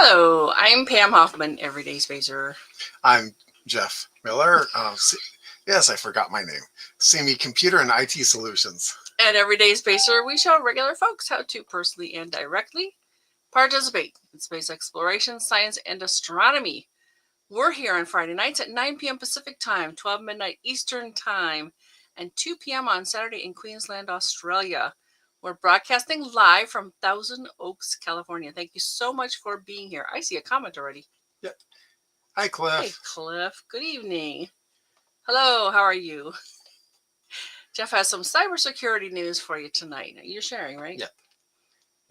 Hello, I'm Pam Hoffman, Everyday Spacer. I'm Jeff Miller. Yes, I forgot my name. CME Computer and IT Solutions. At Everyday Spacer, we show regular folks how to personally and directly participate in space exploration, science, and astronomy. We're here on Friday nights at 9 p.m. Pacific Time, 12 midnight Eastern Time, and 2 p.m. on Saturday in Queensland, Australia. We're broadcasting live from Thousand Oaks, California. Thank you so much for being here. I see a comment already. Yep. Hi, Cliff. Hey, Cliff. Good evening. Hello, how are you? Jeff has some cybersecurity news for you tonight. You're sharing, right? Yep.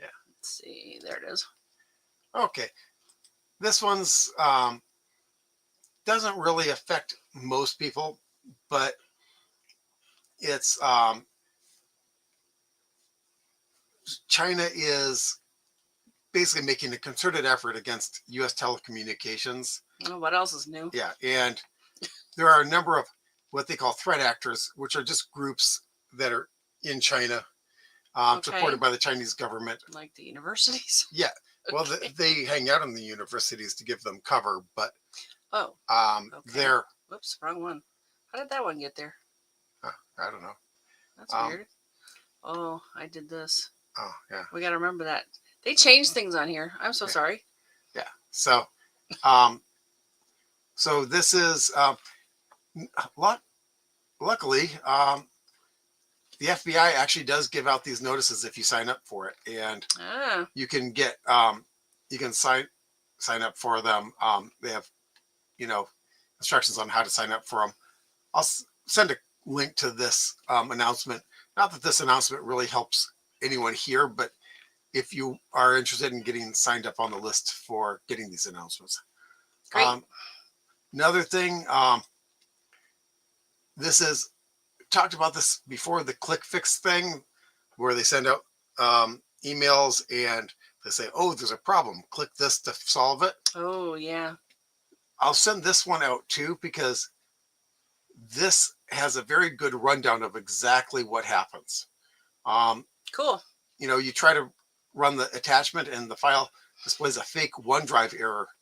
Yeah. Let's see. There it is. Okay. This one's doesn't really affect most people, but it's China is basically making a concerted effort against U.S. telecommunications. Oh, what else is new? Yeah, and there are a number of what they call threat actors, which are just groups that are in China, supported by the Chinese government. Like the universities? Yeah. Well, they hang out in the universities to give them cover, but they're... Whoops, wrong one. How did that one get there? I don't know. That's weird. Oh, I did this. Oh, yeah. We got to remember that. They changed things on here. I'm so sorry. Yeah. So, so this is luckily, the FBI actually does give out these notices if you sign up for it, and you can get you can sign up for them. They have instructions on how to sign up for them. I'll send a link to this announcement. Not that this announcement really helps anyone here, but if you are interested in getting signed up on the list for getting these announcements. Great. Another thing, this is talked about this before, the click fix thing, where they send out emails and they say, oh, there's a problem, click this to solve it. Oh, yeah. I'll send this one out too, because this has a very good rundown of exactly what happens. Cool. You try to run the attachment and the file displays a fake OneDrive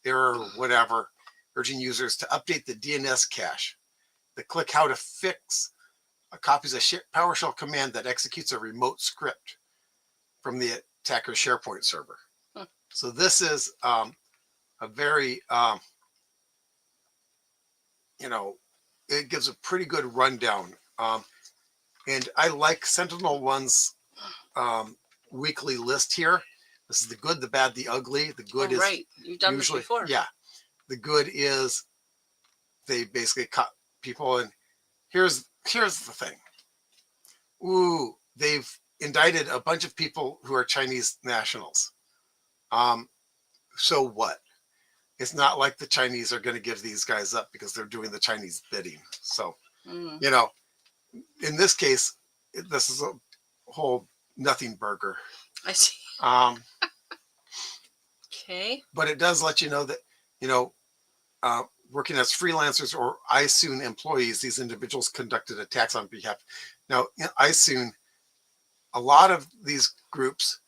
error, whatever, urging users to update the DNS cache. They click how to fix copies a PowerShell command that executes a remote script from the attacker's SharePoint server. So this is a very, it gives a pretty good rundown. And I like SentinelOne's weekly list here. This is the good, the bad, the ugly. The good is right. You've done usually, this before. Yeah. The good is they basically cut people, and here's the thing. Ooh, they've indicted a bunch of people who are Chinese nationals. So what? It's not like the Chinese are going to give these guys up because they're doing the Chinese bidding. So, in this case, this is a whole nothing burger. I see. Okay. But it does let you know that, working as freelancers or iSoon employees, these individuals conducted attacks on behalf. Now, in iSoon, a lot of these groups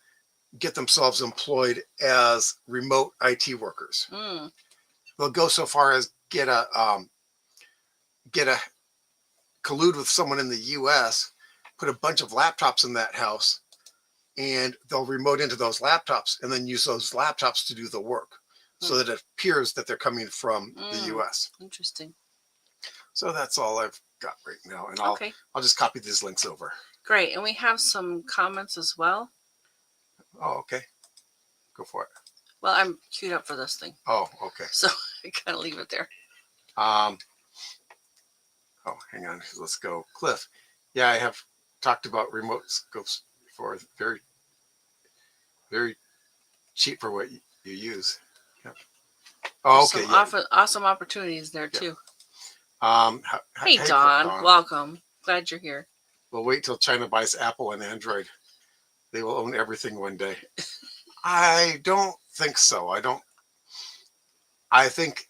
get themselves employed as remote IT workers. They'll go so far as get a collude with someone in the US, put a bunch of laptops in that house, and they'll remote into those laptops and then use those laptops to do the work, so that it appears that they're coming from the US. Interesting. So that's all I've got right now, and I'll just copy these links over. Great, and we have some comments as well. Oh, okay. Go for it. Well, I'm queued up for this thing. Oh, okay. So I gotta leave it there. Oh, hang on. Let's go. Cliff. Yeah, I have talked about remote scopes before. Very, very cheap for what you use. Yep. Oh, okay. Some awesome opportunities there too. Hey, Don. Don. Welcome. Glad you're here. We'll wait till China buys Apple and Android. They will own everything one day. I don't think so. I think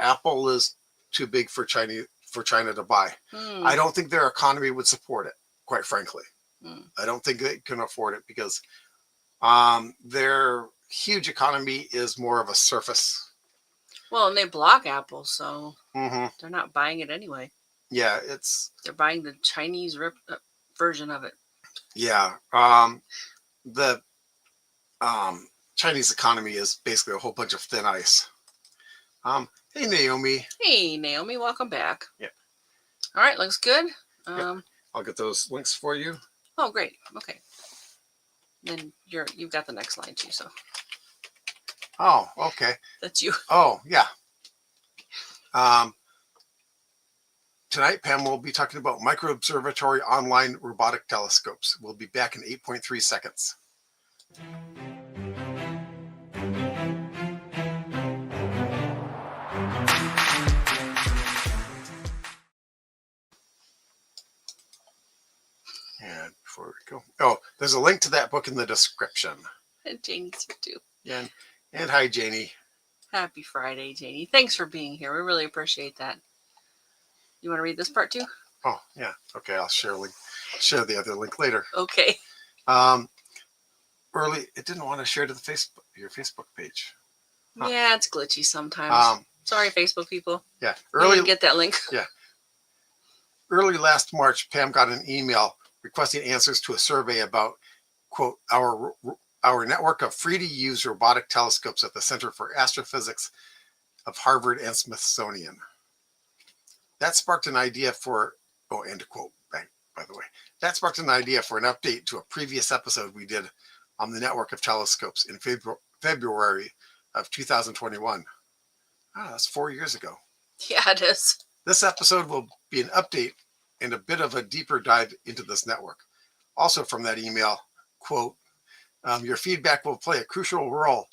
Apple is too big for China to buy. I don't think their economy would support it, quite frankly. I don't think they can afford it because their huge economy is more of a surface. Well, and they block Apple, so Mm-hmm. they're not buying it anyway. Yeah, they're buying the Chinese version of it. Yeah. The Chinese economy is basically a whole bunch of thin ice. Hey, Naomi. Hey, Naomi, welcome back. Yeah. All right, looks good. Yep. I'll get those links for you. Oh, great. Okay. Then you've got the next line too, so. Oh, okay. That's you. Oh, yeah. Tonight, Pam will be talking about MicroObservatory online robotic telescopes. We'll be back in 8.3 seconds. And before we go, oh, there's a link to that book in the description. And Janie's here too. Yeah, and hi, Janie. Happy Friday, Janie. Thanks for being here. We really appreciate that. You want to read this part too? Oh, yeah. Okay, I'll share the other link later. Okay. Early, it didn't want to share to the your Facebook page. Huh. Yeah, it's glitchy sometimes. Sorry, Facebook people. Yeah, early. Get that link. Yeah. Early last March, Pam got an email requesting answers to a survey about, quote, our network of free-to-use robotic telescopes at the Center for Astrophysics of Harvard and Smithsonian. That sparked an idea for, oh, end quote, by the way. That sparked an idea for an update to a previous episode we did on the network of telescopes in February of 2021. Ah, that's 4 years ago. Yeah, it is. This episode will be an update and a bit of a deeper dive into this network. Also from that email, quote, your feedback will play a crucial role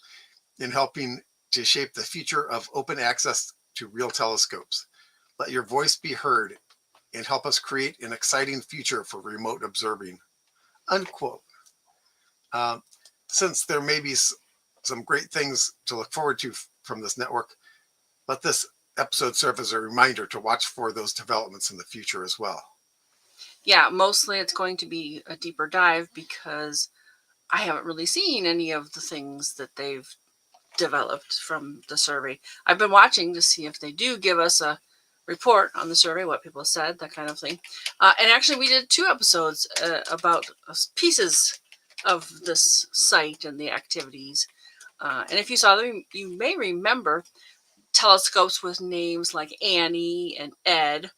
in helping to shape the future of open access to real telescopes. Let your voice be heard and help us create an exciting future for remote observing, unquote. Since there may be some great things to look forward to from this network, let this episode serve as a reminder to watch for those developments in the future as well. Yeah, mostly it's going to be a deeper dive because I haven't really seen any of the things that they've developed from the survey. I've been watching to see if they do give us a report on the survey, what people said, that kind of thing. And actually, we did 2 episodes about pieces of this site and the activities. And if you saw them, you may remember telescopes with names like Annie and Ed.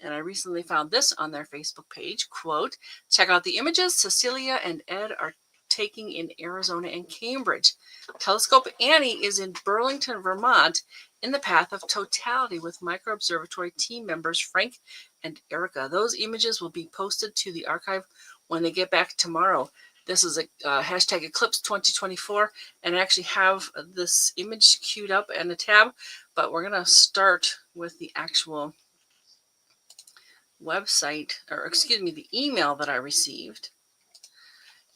And I recently found this on their Facebook page, quote, check out the images Cecilia and Ed are taking in Arizona and Cambridge. Telescope Annie is in Burlington, Vermont, in the path of totality with MicroObservatory team members Frank and Erica. Those images will be posted to the archive when they get back tomorrow. This is a hashtag Eclipse 2024, and I actually have this image queued up and a tab, but we're going to start with the actual website, or excuse me, the email that I received.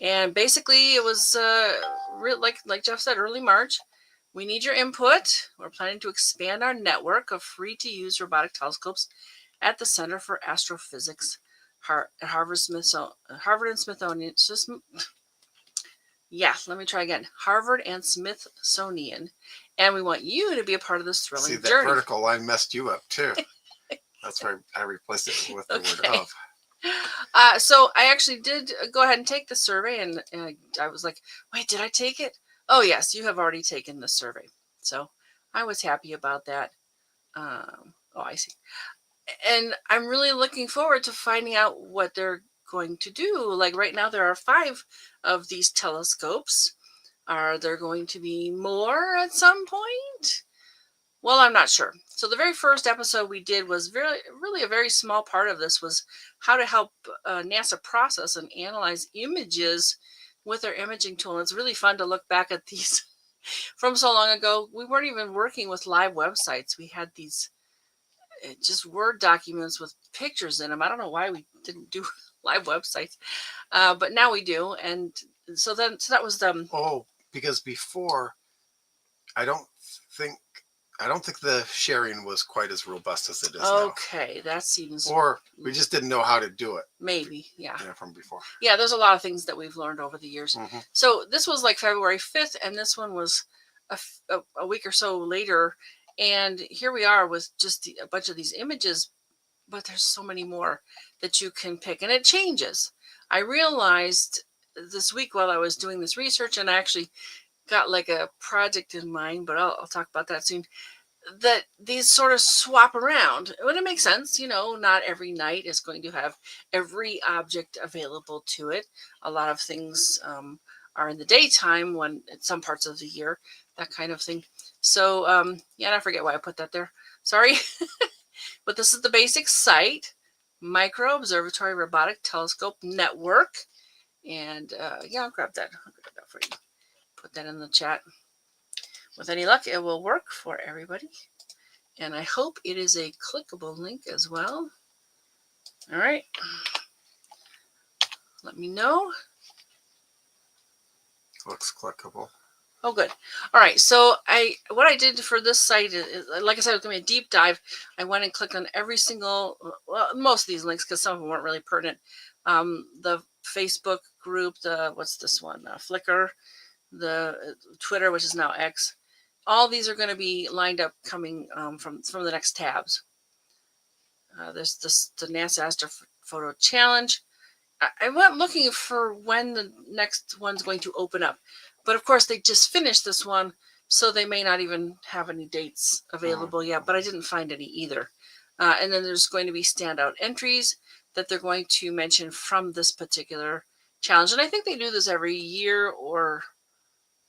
And basically it was like Jeff said, early March. We need your input. We're planning to expand our network of free-to-use robotic telescopes at the Center for Astrophysics at Harvard and Smithsonian. Yeah, let me try again. Harvard and Smithsonian. And we want you to be a part of this thrilling journey. See, that vertical line messed you up too. That's why I replaced it with the word of. So I actually did go ahead and take the survey, and I was like, wait, did I take it? Oh, yes, you have already taken the survey. So I was happy about that. Oh, I see. And I'm really looking forward to finding out what they're going to do. Like right now, there are 5 of these telescopes. Are there going to be more at some point? Well, I'm not sure. So the very first episode we did was really a very small part of this was how to help NASA process and analyze images with their imaging tool. And it's really fun to look back at these from so long ago. We weren't even working with live websites. We had these just Word documents with pictures in them. I don't know why we didn't do live websites, but now we do. And so that was the... Oh, because before, I don't think I don't think the sharing was quite as robust as it is Okay, that seems... Or we just didn't know how to do it. Maybe, yeah. From before. Yeah, there's a lot of things that we've learned over the years. So this was like February 5th, and this one was a week or so later. And here we are with just a bunch of these images, but there's so many more that you can pick, and it changes. I realized this week while I was doing this research, and I actually got like a project in mind, but I'll talk about that soon, that these sort of swap around. Well, it makes sense. Not every night is going to have every object available to it. A lot of things are in the daytime when in some parts of the year, that kind of thing. So yeah, I forget why I put that there. Sorry. But this is the basic site, MicroObservatory Robotic Telescope Network. And yeah, I'll grab that for you. Put that in the chat. With any luck, it will work for everybody. And I hope it is a clickable link as well. All right. Let me know. Looks clickable. Oh, good. All right. So what I did for this site is, like I said, it was going to be a deep dive. I went and clicked on every single, well, most of these links, because some of them weren't really pertinent. The Facebook group, what's this one? Flickr, the Twitter, which is now X. All these are going to be lined up coming from the next tabs. There's the NASA Astrophoto Challenge. I went looking for when the next one's going to open up. But of course, they just finished this one, so they may not even have any dates available yet. But I didn't find any either. And then there's going to be standout entries that they're going to mention from this particular challenge. And I think they do this every year or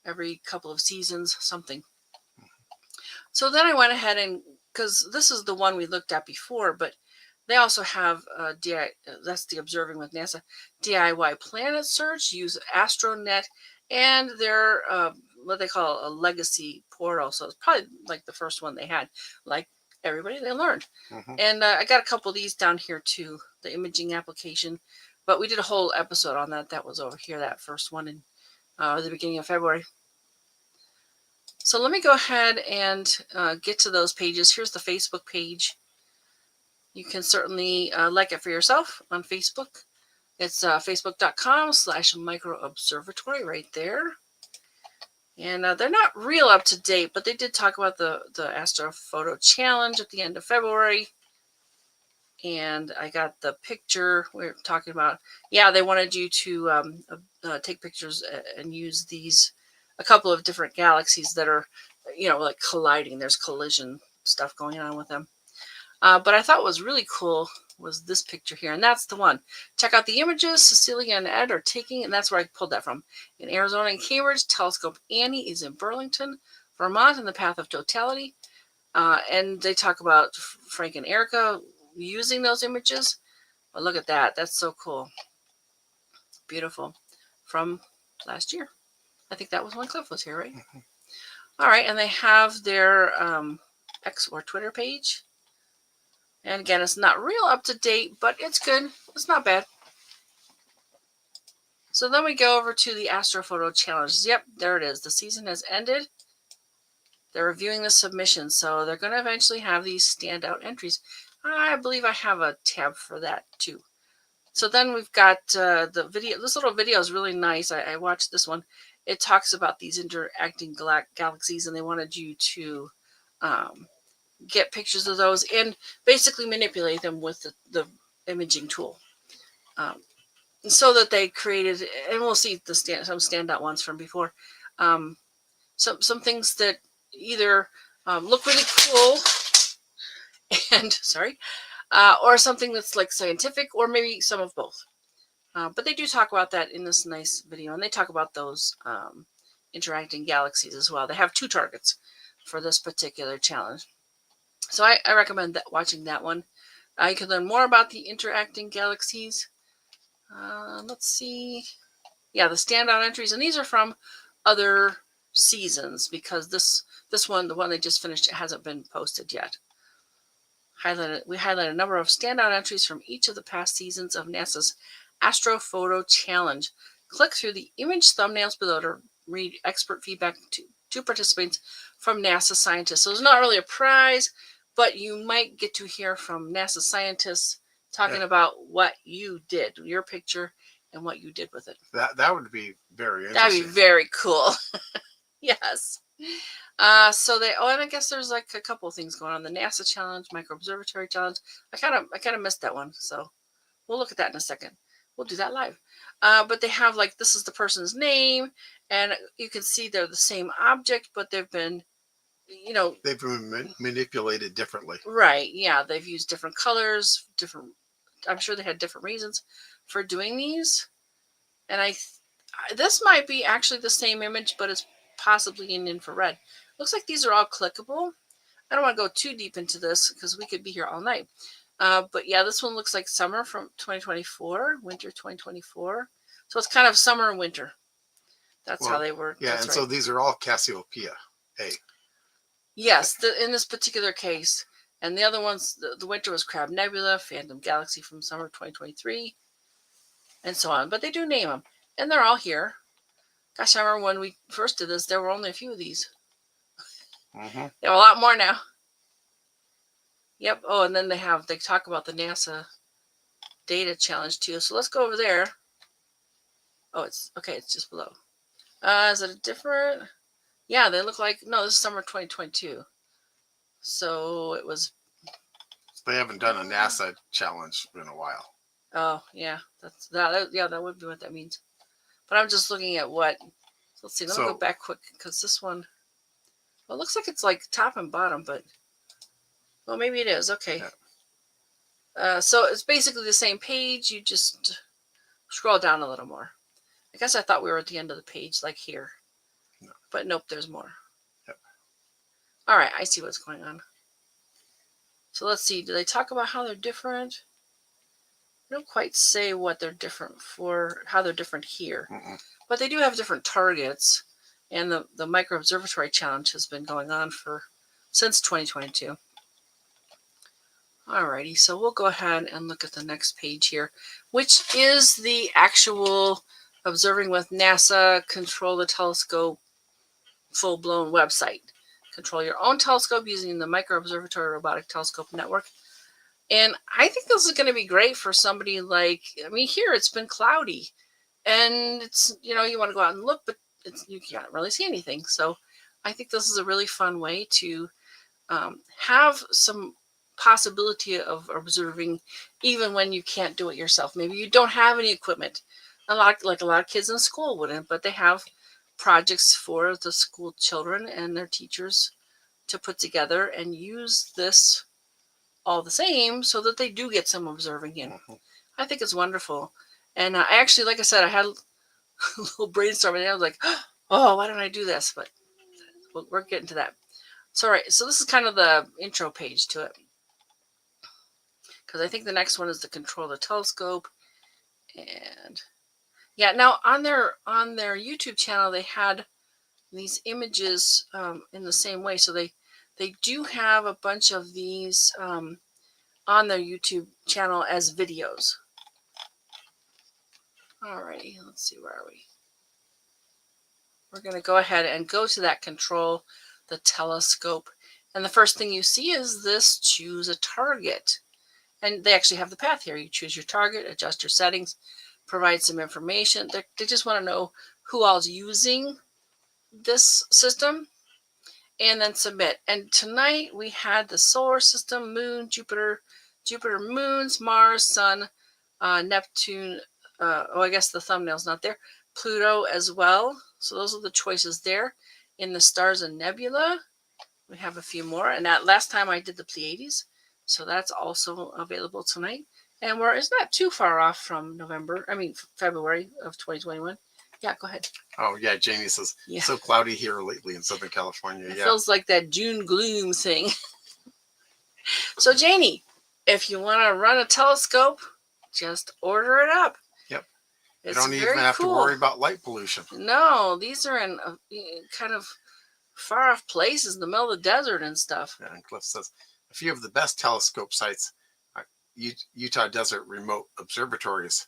every couple of seasons, something. So then I went ahead and, because this is the one we looked at before, but they also have that's the Observing with NASA DIY Planet Search, use AstroNet, and their what they call a legacy portal. So it's probably like the first one they had, like everybody they learned. And I got a couple of these down here too, the imaging application, but we did a whole episode on that. That was over here, that first one in the beginning of February. So let me go ahead and get to those pages. Here's the Facebook page. You can certainly like it for yourself on Facebook. It's facebook.com/microobservatory right there. And they're not real up to date, but they did talk about the Astrophoto Challenge at the end of February. And I got the picture we were talking about. Yeah, they wanted you to take pictures and use these, a couple of different galaxies that are, like colliding. There's collision stuff going on with them. But I thought what was really cool was this picture here, and that's the one. Check out the images Cecilia and Ed are taking, and that's where I pulled that from. In Arizona and Cambridge, Telescope Annie is in Burlington, Vermont, in the path of totality. And they talk about Frank and Erica using those images. But look at that. That's so cool. Beautiful. From last year. I think that was when Cliff was here, right? All right, and they have their X or Twitter page. And again, it's not real up to date, but it's good. It's not bad. So then we go over to the Astrophoto Challenge. Yep, there it is. The season has ended. They're reviewing the submissions, so they're going to eventually have these standout entries. I believe I have a tab for that too. So then we've got the video. This little video is really nice. I watched this one. It talks about these interacting galaxies, and they wanted you to get pictures of those and basically manipulate them with the imaging tool. So that they created, and we'll see some standout ones from before. Some things that either look really cool and or something that's like scientific, or maybe some of both. But they do talk about that in this nice video, and they talk about those interacting galaxies as well. They have 2 targets for this particular challenge. So I recommend watching that one. You can learn more about the interacting galaxies. Let's see. Yeah, the standout entries, and these are from other seasons, because this one, the one they just finished, it hasn't been posted yet. We highlight a number of standout entries from each of the past seasons of NASA's Astrophoto Challenge. Click through the image thumbnails below to read expert feedback 2 participants from NASA scientists. So it's not really a prize, but you might get to hear from NASA scientists talking about what you did, your picture, and what you did with it. That would be very interesting. That'd be very cool. Yes. So they and I guess there's like a couple of things going on. The NASA challenge, MicroObservatory challenge. I kind of missed that one, so we'll look at that in a second. We'll do that live. But they have like, this is the person's name, and you can see they're the same object, but they've been, they've been manipulated differently. Right. Yeah, they've used different colors, different. I'm sure they had different reasons for doing these, and this might be actually the same image, but it's possibly in infrared. Looks like these are all clickable. I don't want to go too deep into this because we could be here all night. But yeah, this one looks like summer from 2024, winter 2024. So it's kind of summer and winter. That's how they were. Yeah, and so these are all Cassiopeia A. Yes, in this particular case. And the other ones, the winter was Crab Nebula, Phantom Galaxy from summer 2023, and so on. But they do name them, and they're all here. Gosh, I remember when we first did this, there were only a few of these. Mm-hmm. There are a lot more now. Yep. Oh, and then they talk about the NASA data challenge too. So let's go over there. Oh, it's okay. It's just below. Is it a different? Yeah, they look like, no, this is summer 2022. So it was. They haven't done a NASA challenge in a while. Oh, yeah. That would be what that means. But I'm just looking at what. Let's see. Let me go back quick because this one. Well, it looks like it's like top and bottom, but. Well, maybe it is. Okay. Yeah. So it's basically the same page. You just scroll down a little more. I guess I thought we were at the end of the page, like here. No. But nope, there's more. Yep. All right, I see what's going on. So let's see. Do they talk about how they're different? They don't quite say what they're different for, how they're different here. Mm-mm. But they do have different targets. And the MicroObservatory challenge has been going on since 2022. Alrighty, so we'll go ahead and look at the next page here, which is the actual Observing with NASA Control the Telescope full-blown website. Control your own telescope using the MicroObservatory Robotic Telescope Network. And I think this is going to be great for somebody like, here it's been cloudy. And it's, you want to go out and look, but you can't really see anything. So I think this is a really fun way to have some possibility of observing even when you can't do it yourself. Maybe you don't have any equipment. A lot of kids in school wouldn't, but they have projects for the school children and their teachers to put together and use this all the same so that they do get some observing in. Mm-hmm. I think it's wonderful. And I actually, like I said, I had a little brainstorming and I was like, oh, why don't I do this? But we're getting to that. So, all right, so this is kind of the intro page to it. Because I think the next one is the Control the Telescope. And yeah, now on their YouTube channel, they had these images in the same way. So they do have a bunch of these on their YouTube channel as videos. Alrighty, let's see, where are we? We're going to go ahead and go to that Control the Telescope. And the first thing you see is this choose a target. And they actually have the path here. You choose your target, adjust your settings, provide some information. They just want to know who all's using this system, and then submit. And tonight we had the solar system, moon, Jupiter moons, Mars, Sun, Neptune. I guess the thumbnail's not there. Pluto as well. So those are the choices there. In the stars and nebula, we have a few more. And that last time I did the Pleiades. So that's also available tonight. And it's not too far off from February of 2021. Yeah, go ahead. Oh, yeah. Janie says, so cloudy here lately in Southern California. It feels like that June gloom thing. So, Janie, if you want to run a telescope, just order it up. Yep. You don't even have to worry about light pollution. No, these are in kind of far off places in the middle of the desert and stuff. Yeah, and Cliff says, a few of the best telescope sites are Utah Desert Remote Observatories,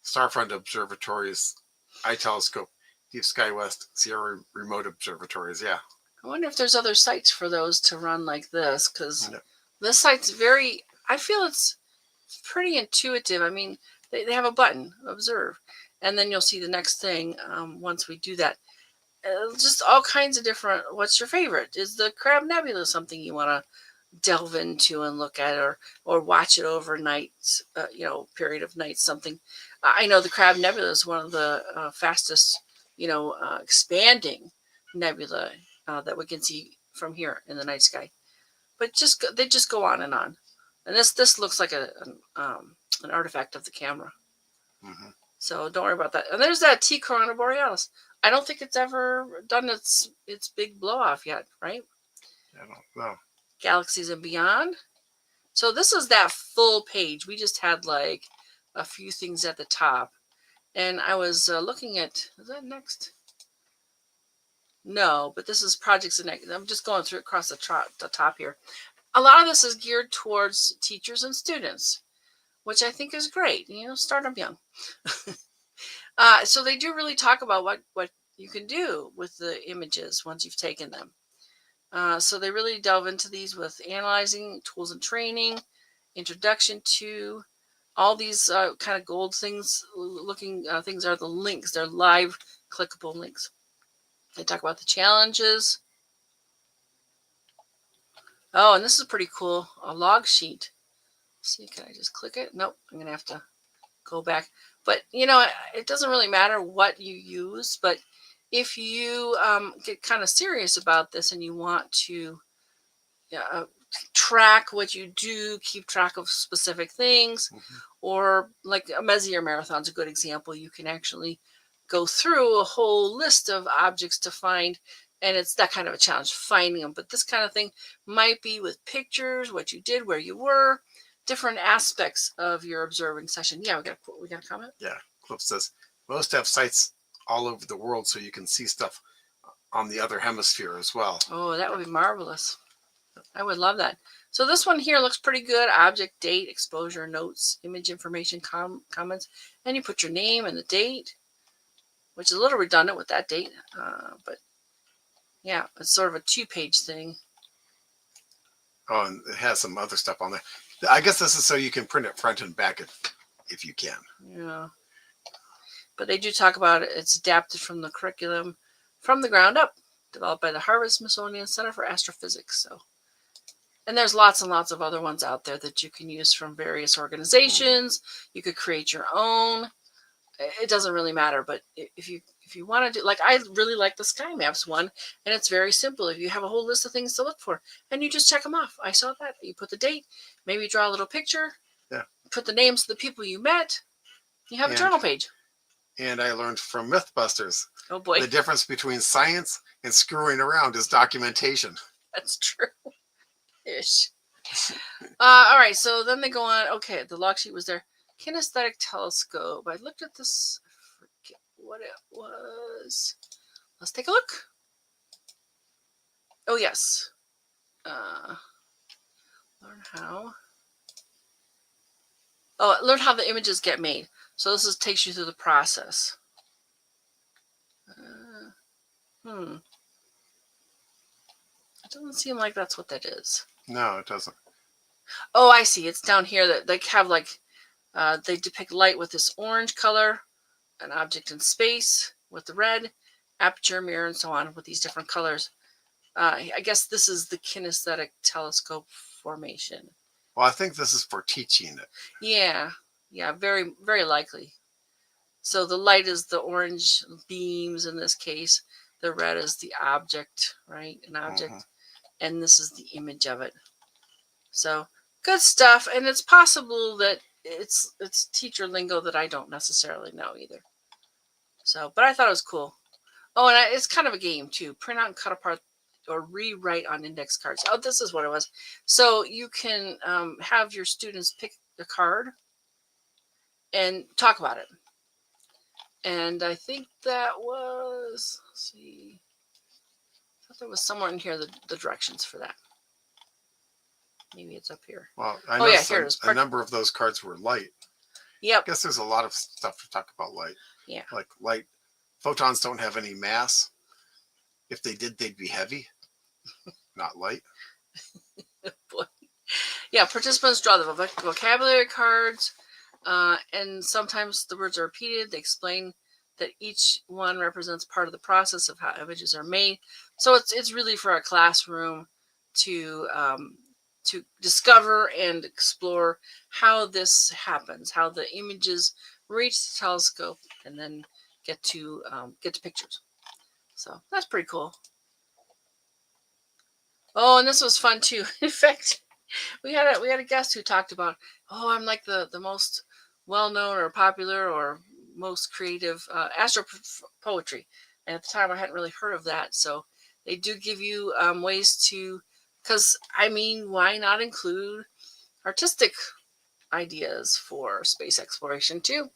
Starfront Observatories, iTelescope, Deep Sky West Sierra Remote Observatories. Yeah. I wonder if there's other sites for those to run like this, because this site's very, I feel it's pretty intuitive. I mean, they have a button, observe, and then you'll see the next thing once we do that. Just all kinds of different, what's your favorite? Is the Crab Nebula something you want to delve into and look at, or watch it overnight, period of night, something. I know the Crab Nebula is one of the fastest, expanding nebula that we can see from here in the night sky. But they just go on. And this looks like an artifact of the camera. Mm-hmm. So don't worry about that. And there's that T Corona Borealis. I don't think it's ever done its big blow off yet, right? I don't know. Galaxies and Beyond. So this is that full page. We just had like a few things at the top. And I was looking at, is that next? No, but this is projects and I'm just going through across the top here. A lot of this is geared towards teachers and students, which I think is great. Start them young. So they do really talk about what you can do with the images once you've taken them. So they really delve into these with analyzing, tools and training, introduction to all these kind of gold things. Looking things are the links. They're live clickable links. They talk about the challenges. Oh, and this is pretty cool. A log sheet. Let's see, can I just click it? Nope. I'm going to have to go back. But, it doesn't really matter what you use. But if you get kind of serious about this and you want to track what you do, keep track of specific things, or like a Messier marathon is a good example. You can actually go through a whole list of objects to find, and it's that kind of a challenge, finding them. But this kind of thing might be with pictures, what you did, where you were, different aspects of your observing session. Yeah, we got a comment? Yeah, Cliff says, most have sites all over the world, so you can see stuff on the other hemisphere as well. Oh, that would be marvelous. I would love that. So this one here looks pretty good. Object, date, exposure, notes, image information, comments. And you put your name and the date, which is a little redundant with that date. But yeah, it's sort of a 2-page thing. Oh, and it has some other stuff on there. I guess this is so you can print it front and back if you can. Yeah. But they do talk about it. It's adapted from the curriculum from the ground up, developed by the Harvard-Smithsonian Center for Astrophysics. So, and there's lots and lots of other ones out there that you can use from various organizations. You could create your own. It doesn't really matter, but if you want to do, like, I really like the Sky Maps one, and it's very simple. If you have a whole list of things to look for, and you just check them off. I saw that. You put the date, maybe draw a little picture. Yeah. Put the names of the people you met. You have a journal page. And I learned from Mythbusters. Oh boy. The difference between science and screwing around is documentation. That's true. Ish. All right, so then they go on. Okay, the log sheet was there. Kinesthetic telescope. I looked at this. I forget what it was. Let's take a look. Oh, yes. Learn how. Oh, learn how the images get made. So this takes you through the process. It doesn't seem like that's what that is. No, it doesn't. Oh, I see. It's down here that they have like, they depict light with this orange color, an object in space with the red, aperture, mirror, and so on with these different colors. I guess this is the kinesthetic telescope formation. Well, I think this is for teaching it. Yeah, very, very likely. So the light is the orange beams in this case. The red is the object, right? An object. And this is the image of it. So good stuff. And it's possible that it's teacher lingo that I don't necessarily know either. So, but I thought it was cool. Oh, and it's kind of a game too. Print out and cut apart or rewrite on index cards. Oh, this is what it was. So you can have your students pick a card and talk about it. And I think that was, let's see, I thought there was somewhere in here the directions for that. Maybe it's up here. Well, I know here it is. A number of those cards were light. Yep. I guess there's a lot of stuff to talk about light. Yeah. Like light photons don't have any mass. If they did, they'd be heavy, not light. Boy. Yeah, participants draw the vocabulary cards, and sometimes the words are repeated. They explain that each one represents part of the process of how images are made. So it's really for a classroom to discover and explore how this happens, how the images reach the telescope and then get to pictures. So that's pretty cool. Oh, and this was fun too. In fact, we had a guest who talked about, oh, I'm like the most well-known or popular or most creative astro poetry. And at the time, I hadn't really heard of that. So they do give you ways to, because I mean, why not include artistic ideas for space exploration too,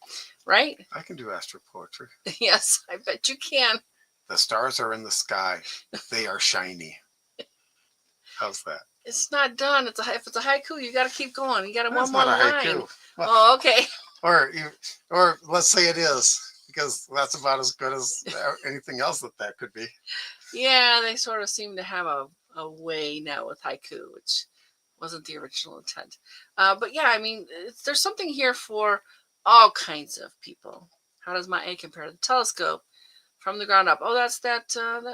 right? I can do astro poetry. Yes, I bet you can. The stars are in the sky. They are shiny. How's that? It's not done. If it's a haiku, you got to keep going. You got to one more line. Haiku. Well, oh, okay. Or let's say it is, because that's about as good as anything else that could be. Yeah, they sort of seem to have a way now with haiku, which wasn't the original intent. But yeah, I mean, there's something here for all kinds of people. How does my A compare to the telescope from the ground up? Oh, that's that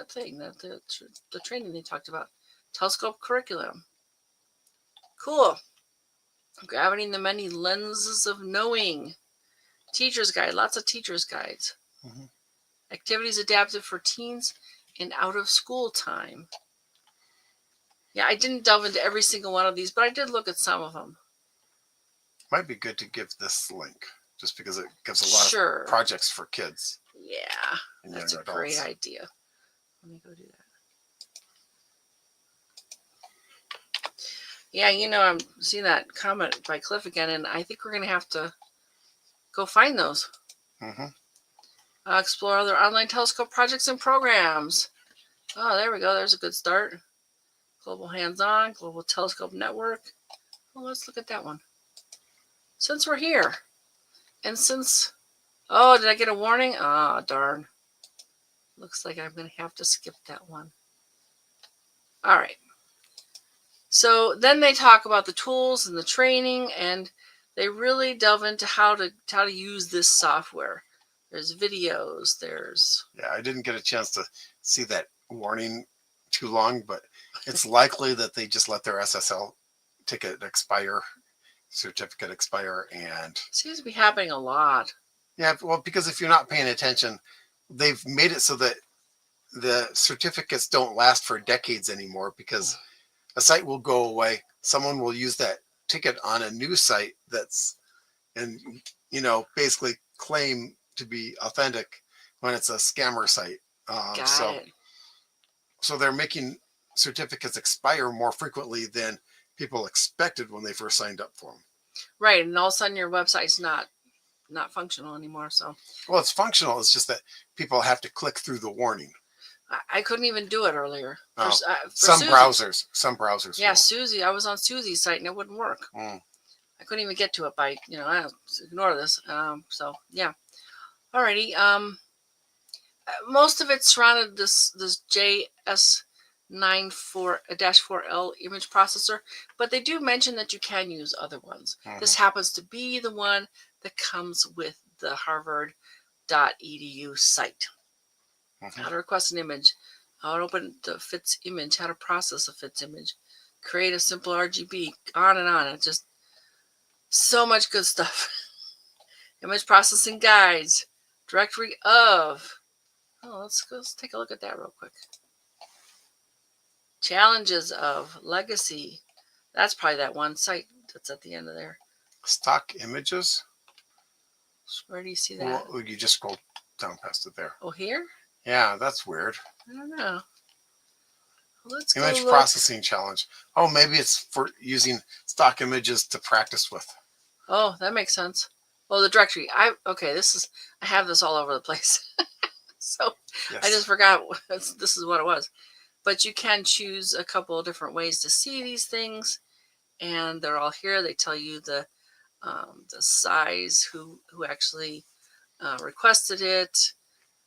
thing, the training they talked about. Telescope curriculum. Cool. Gravity and the many lenses of knowing. Teacher's guide. Lots of teacher's guides. Mm-hmm. Activities adapted for teens in out of school time. Yeah, I didn't delve into every single one of these, but I did look at some of them. Might be good to give this link, just because it gives a lot of projects for kids. Yeah, that's a great idea. Let me go do that. Yeah, I'm seeing that comment by Cliff again, and I think we're going to have to go find those. Mm-hmm. Explore other online telescope projects and programs. Oh, there we go. There's a good start. Global Hands-On, Global Telescope Network. Well, let's look at that one. Since we're here, and since... Oh, did I get a warning? Ah, darn. Looks like I'm going to have to skip that one. All right. So then they talk about the tools and the training, and they really delve into how to use this software. There's videos. Yeah, I didn't get a chance to see that warning too long, but it's likely that they just let their SSL certificate expire, and it seems to be happening a lot. Yeah, well, because if you're not paying attention, they've made it so that the certificates don't last for decades anymore, because a site will go away. Someone will use that ticket on a new site and basically claim to be authentic when it's a scammer site. Got it. So they're making certificates expire more frequently than people expected when they first signed up for them. Right, and all of a sudden your website's not functional anymore. So, well, it's functional. It's just that people have to click through the warning. I couldn't even do it earlier. For some browsers. Yeah, Susie. I was on Susie's site and it wouldn't work. I couldn't even get to it by I ignore this. So yeah. Alrighty. Most of it surrounded this JS94-4L image processor, but they do mention that you can use other ones. Mm-hmm. This happens to be the one that comes with the Harvard.edu site. Mm-hmm. How to request an image, how to open the FITS image, how to process a FITS image, create a simple RGB, on and on. It's just so much good stuff. Image processing guides, directory of. Oh, let's take a look at that real quick. Challenges of legacy. That's probably that one site that's at the end of there. Stock images. Where do you see that? Well, you just scroll down past it there. Oh, here? Yeah, that's weird. I don't know. Let's Image processing challenge. Oh, maybe it's for using stock images to practice with. Oh, that makes sense. Well, the directory. I have this all over the place. So yes. I just forgot this is what it was. But you can choose a couple of different ways to see these things, and they're all here. They tell you the size, who actually requested it,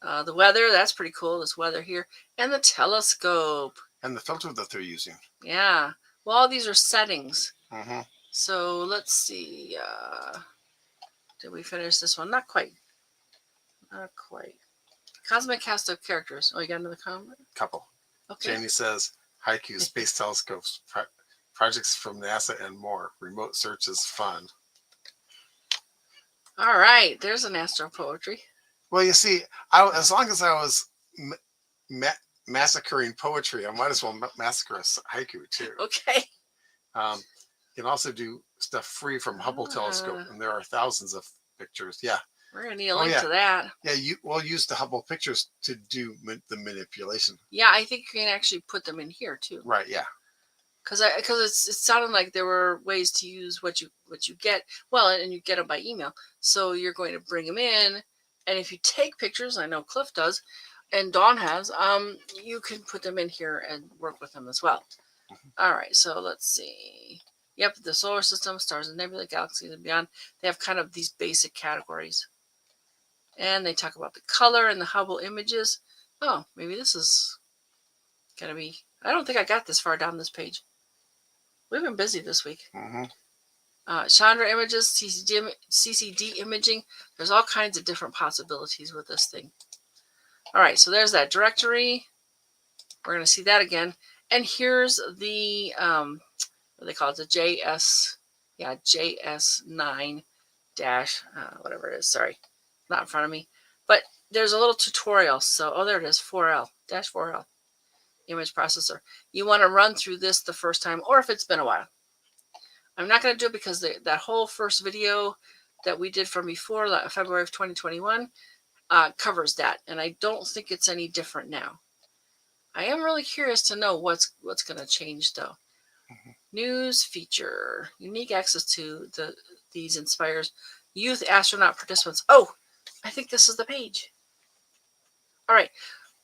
The weather, that's pretty cool, this weather here. And the telescope. And the filter that they're using. Yeah. Well, all these are settings. Mm-hmm. So let's see. Did we finish this one? Not quite. Not quite. Cosmic cast of characters. Oh, you got another comment? Couple. Okay. Janie says, Haiku, space telescopes, projects from NASA, and more. Remote search is fun. All right. There's an astro poetry. Well, you see, as long as I was massacring poetry, I might as well massacre a haiku too. Okay. You can also do stuff free from Hubble telescope, and there are thousands of pictures. Yeah. We're going to need a link to that. Yeah, we'll use the Hubble pictures to do the manipulation. Yeah, I think you can actually put them in here too. Right, yeah. Because it sounded like there were ways to use what you get. Well, and you get them by email. So you're going to bring them in. And if you take pictures, I know Cliff does, and Dawn has, you can put them in here and work with them as well. Mm-hmm. All right, so let's see. Yep, the solar system, stars and nebulae, galaxies and beyond. They have kind of these basic categories. And they talk about the color and the Hubble images. Oh, maybe this is going to be... I don't think I got this far down this page. We've been busy this week. Mm-hmm. Chandra images, CCD imaging. There's all kinds of different possibilities with this thing. All right, so there's that directory. We're going to see that again. And here's the, what they call it, the JS9 dash, whatever it is. Sorry, not in front of me. But there's a little tutorial. So, oh, there it is, 4L, dash 4L, image processor. You want to run through this the first time, or if it's been a while. I'm not going to do it because that whole first video that we did from before, February of 2021, covers that. And I don't think it's any different now. I am really curious to know what's going to change, though. Mm-hmm. News feature. Unique access to these inspires youth astronaut participants. Oh, I think this is the page. All right.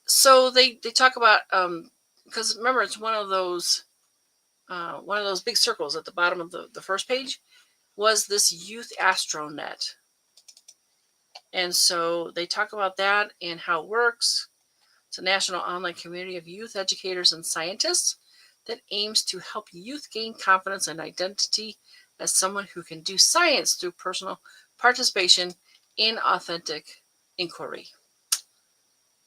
So they talk about, because remember, it's one of those big circles at the bottom of the first page was this youth astronet. And so they talk about that and how it works. It's a national online community of youth educators and scientists that aims to help youth gain confidence and identity as someone who can do science through personal participation in authentic inquiry.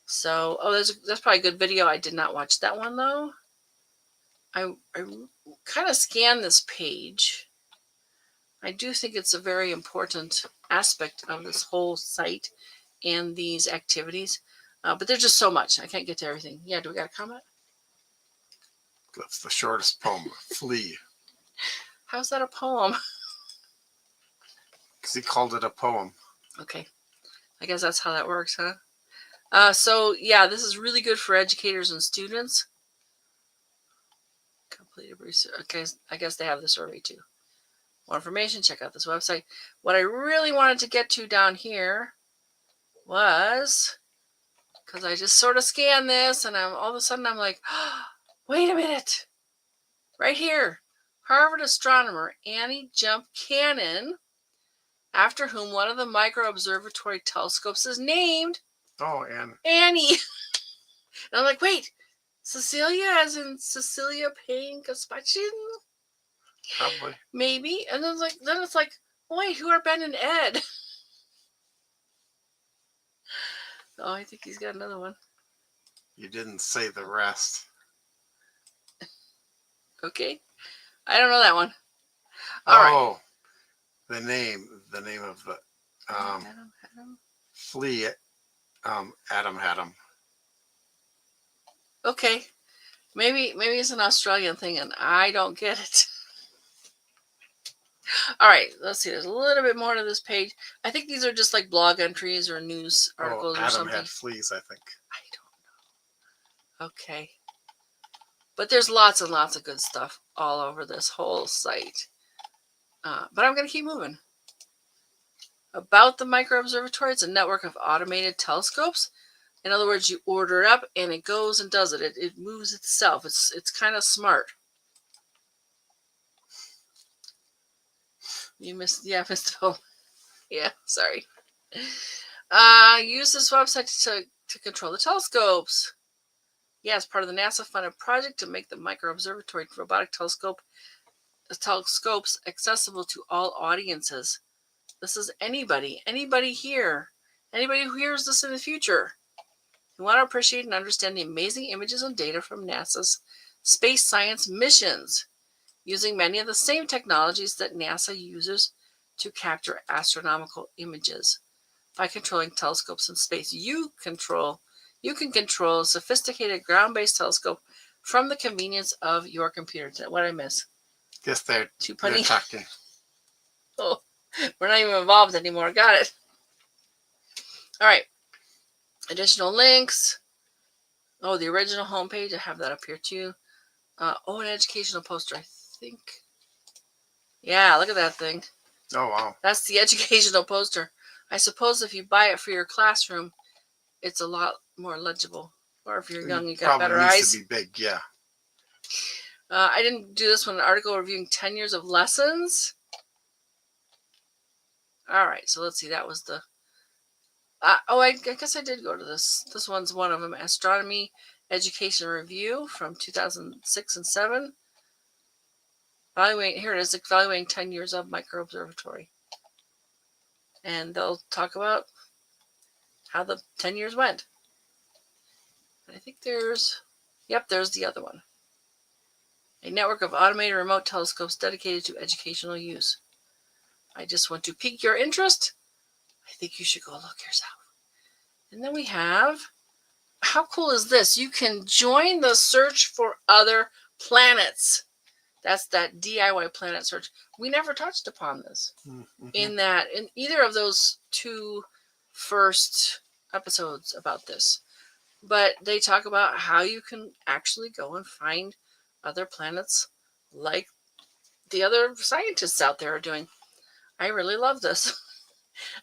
So, that's probably a good video. I did not watch that one, though. I kind of scanned this page. I do think it's a very important aspect of this whole site and these activities. But there's just so much. I can't get to everything. Yeah, do we got a comment? That's the shortest poem. Flee. How's that a poem? Because he called it a poem. Okay. I guess that's how that works, huh? So, yeah, this is really good for educators and students. Completed research. Okay, I guess they have the survey too. More information, check out this website. What I really wanted to get to down here was, because I just sort of scanned this, and all of a sudden I'm like, oh, wait a minute. Right here. Harvard astronomer Annie Jump Cannon, after whom one of the MicroObservatory telescopes is named. Oh, Annie. And I'm like, wait, Cecilia as in Cecilia Payne Gaspachin? Probably. Maybe. And then it's like, wait, who are Ben and Ed? Oh, I think he's got another one. You didn't say the rest. Okay. I don't know that one. All right. The name of the Adam. Flee. Adam had him. Okay. Maybe it's an Australian thing and I don't get it. All right, let's see. There's a little bit more to this page. I think these are just like blog entries or news articles or something. Adam had fleas, I think. I don't know. Okay. But there's lots and lots of good stuff all over this whole site. But I'm going to keep moving. About the MicroObservatory, it's a network of automated telescopes. In other words, you order it up and it goes and does it. It moves itself. It's kind of smart. You missed the poem. Yeah, sorry. Use this website to to control the telescopes. Yeah, it's part of the NASA-funded project to make the MicroObservatory robotic telescopes accessible to all audiences. This is anybody here, anybody who hears this in the future. You want to appreciate and understand the amazing images and data from NASA's space science missions, using many of the same technologies that NASA uses to capture astronomical images. By controlling telescopes in space, you can control a sophisticated ground-based telescope from the convenience of your computer. What did I miss? Yes, they're talking. Oh, we're not even involved anymore. Got it. All right. Additional links. Oh, the original homepage. I have that up here too. An educational poster, I think. Yeah, look at that thing. Oh, wow. That's the educational poster. I suppose if you buy it for your classroom, it's a lot more legible. Or if you're young, you got better eyes. Probably needs to be big, yeah. I didn't do this one. An article reviewing 10 years of lessons. All right, so let's see. That was the... I guess I did go to this. This one's one of them. Astronomy Education Review from 2006 and 7. Here it is. Evaluating 10 years of MicroObservatory. And they'll talk about how the 10 years went. I think there's the other one. A network of automated remote telescopes dedicated to educational use. I just want to pique your interest. I think you should go look yourself. And then we have, how cool is this? You can join the search for other planets. That's that DIY planet search. We never touched upon this in either of those two first episodes about this. But they talk about how you can actually go and find other planets like the other scientists out there are doing. I really love this.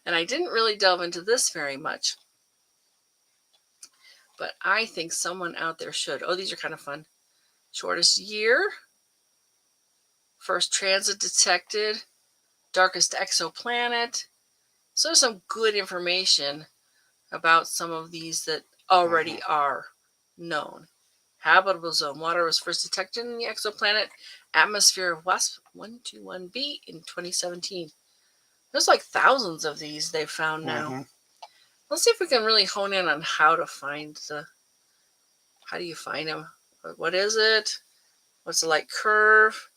And I didn't really delve into this very much. But I think someone out there should. Oh, these are kind of fun. Shortest year. First transit detected. Darkest exoplanet. So there's some good information about some of these that already are known. Habitable zone. Water was first detected in the exoplanet atmosphere of WASP 121b in 2017. There's like thousands of these they've found now. Let's see if we can really hone in on how to find how do you find them? What is it? What's the light curve?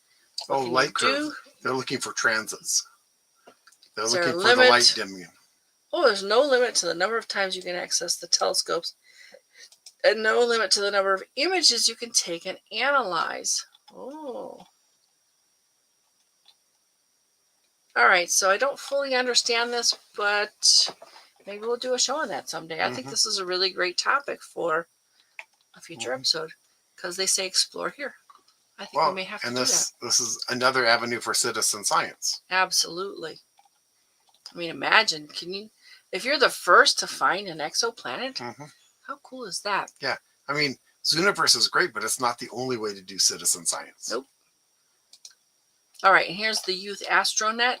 Oh, light curve. They're looking for transits. They're looking for the light dimming. Oh, there's no limit to the number of times you can access the telescopes, and no limit to the number of images you can take and analyze. Oh. All right, so I don't fully understand this, but maybe we'll do a show on that someday. I think this is a really great topic for a future episode, because they say explore here. I think we may have to do that. And this is another avenue for citizen science. Absolutely. I mean, imagine, if you're the first to find an exoplanet, how cool is that? Yeah. I mean, Zooniverse is great, but it's not the only way to do citizen science. Nope. All right, and here's the Youth Astronet.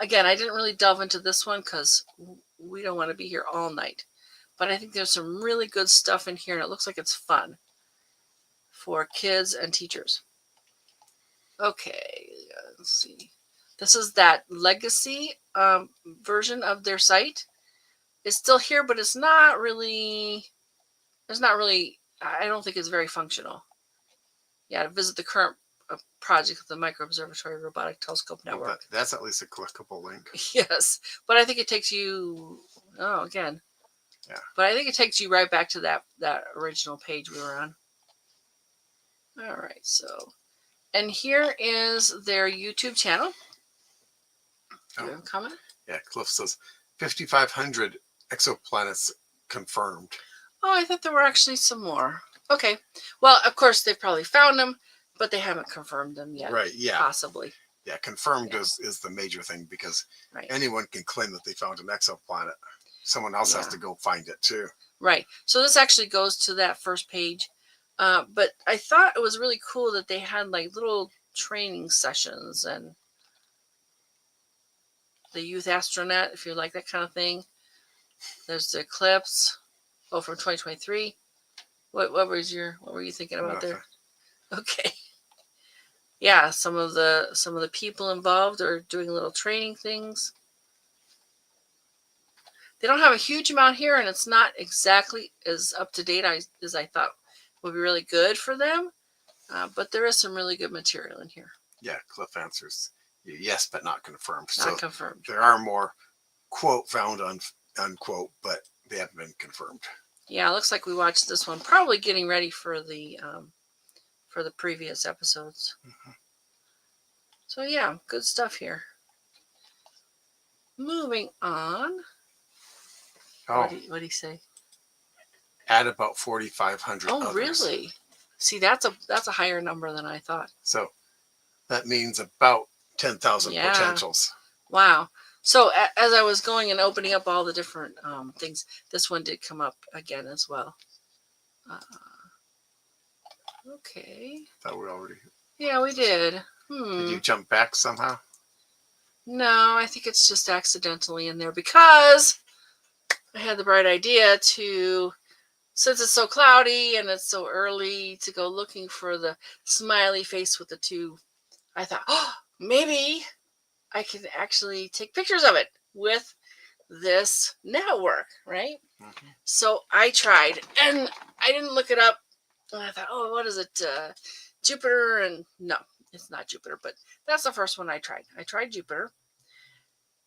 Again, I didn't really delve into this one because we don't want to be here all night. But I think there's some really good stuff in here, and it looks like it's fun for kids and teachers. Okay, let's see. This is that legacy version of their site. It's still here, but it's not really, I don't think it's very functional. Yeah, to visit the current project of the MicroObservatory Robotic Telescope Network. Well, that's at least a clickable link. Yes, but I think it takes you, again. Yeah. But I think it takes you right back to that original page we were on. All right, so, and here is their YouTube channel. Do you have a comment? Yeah, Cliff says 5,500 exoplanets confirmed. Oh, I thought there were actually some more. Okay. Well, of course, they've probably found them, but they haven't confirmed them yet. Right, yeah. Possibly. Yeah, confirmed is the major thing, because anyone can claim that they found an exoplanet. Someone else has to go find it, too. Right. So this actually goes to that first page. But I thought it was really cool that they had like little training sessions, and the Youth Astronet, if you like that kind of thing. There's the eclipse. Oh, from 2023. What were you thinking about Nothing. there? Okay. Yeah, some of the people involved are doing little training things. They don't have a huge amount here, and it's not exactly as up to date as I thought would be really good for them. But there is some really good material in here. Yeah, Cliff answers yes, but not confirmed. Not confirmed. There are more quote found unquote, but they haven't been confirmed. Yeah, it looks like we watched this one, probably getting ready for the previous episodes. Mm-hmm. So yeah, good stuff here. Moving on. Oh, what do you say? Add about 4,500. Oh, others. Really? See, that's a higher number than I thought. So that means about 10,000 potentials. Wow. So as I was going and opening up all the different things, this one did come up again as well. Okay. Thought we already. Yeah, we did. Did you jump back somehow? No, I think it's just accidentally in there because I had the bright idea to, since it's so cloudy and it's so early, to go looking for the smiley face with the two. I thought, oh, maybe I can actually take pictures of it with this network, right? Mm-hmm. So I tried, and I didn't look it up. And I thought, oh, what is it? Jupiter? And no, it's not Jupiter, but that's the first one I tried. I tried Jupiter.